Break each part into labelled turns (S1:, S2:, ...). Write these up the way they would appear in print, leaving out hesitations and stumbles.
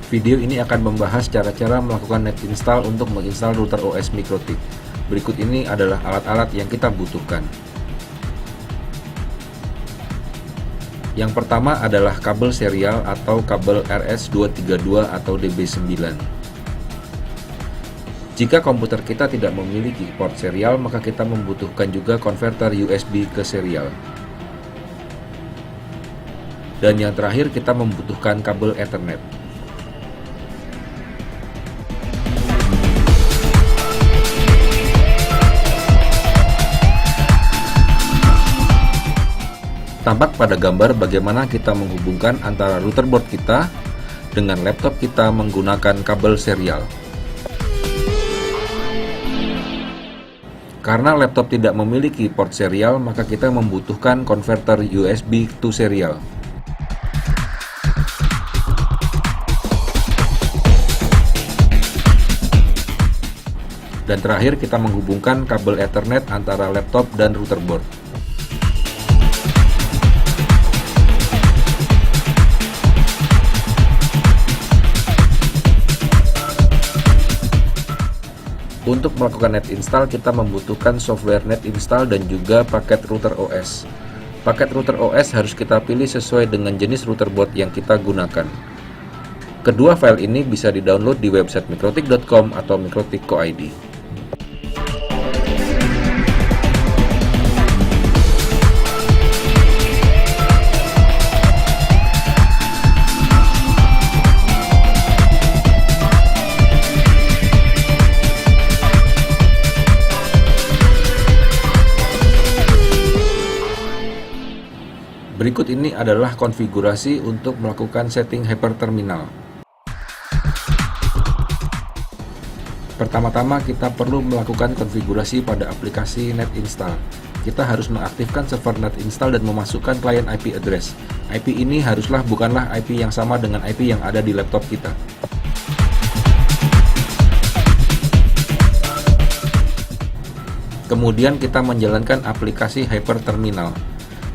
S1: Video ini akan membahas cara-cara melakukan net install untuk menginstal router OS MikroTik. Berikut ini adalah alat-alat yang kita butuhkan. Yang pertama adalah kabel serial atau kabel RS232 atau DB9. Jika komputer kita tidak memiliki port serial, maka kita membutuhkan juga konverter USB ke serial. Dan yang terakhir, kita membutuhkan kabel Ethernet. Tampak pada gambar bagaimana kita menghubungkan antara router board kita dengan laptop kita menggunakan kabel serial. Karena laptop tidak memiliki port serial, maka kita membutuhkan konverter USB to serial. Dan terakhir, kita menghubungkan kabel Ethernet antara laptop dan router board. Untuk melakukan net install, kita membutuhkan software net install dan juga paket router OS. Paket router OS harus kita pilih sesuai dengan jenis router board yang kita gunakan. Kedua file ini bisa di-download di website mikrotik.com atau mikrotik.co.id. Berikut ini adalah konfigurasi untuk melakukan setting hyperterminal. Pertama-tama kita perlu melakukan konfigurasi pada aplikasi net install. Kita harus mengaktifkan server net install dan memasukkan klien IP address. IP ini bukanlah IP yang sama dengan IP yang ada di laptop kita. Kemudian kita menjalankan aplikasi hyperterminal.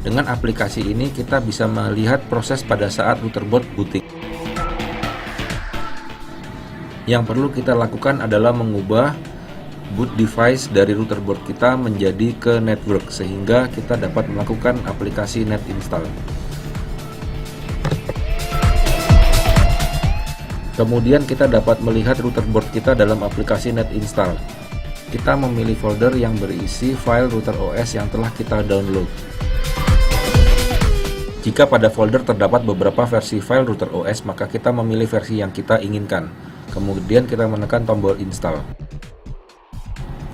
S1: Dengan aplikasi ini kita bisa melihat proses pada saat router board booting. Yang perlu kita lakukan adalah mengubah boot device dari router board kita menjadi ke network sehingga kita dapat melakukan aplikasi net install. Kemudian kita dapat melihat router board kita dalam aplikasi net install. Kita memilih folder yang berisi file router OS yang telah kita download. Jika pada folder terdapat beberapa versi file router OS, maka kita memilih versi yang kita inginkan. Kemudian kita menekan tombol install.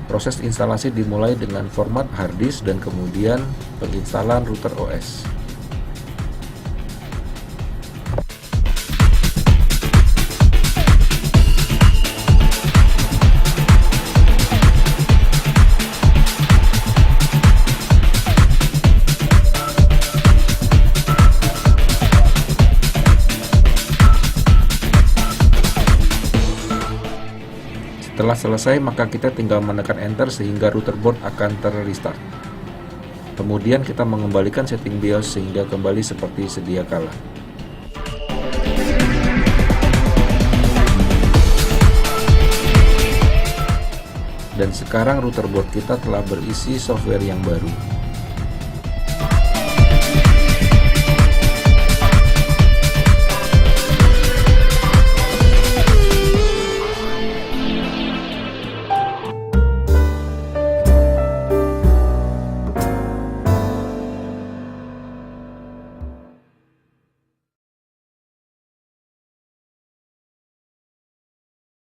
S1: Proses instalasi dimulai dengan format hard disk dan kemudian penginstalan router OS. Setelah selesai, maka kita tinggal menekan enter sehingga router board akan ter-restart. Kemudian kita mengembalikan setting BIOS sehingga kembali seperti sedia kala. Dan sekarang router board kita telah berisi software yang baru.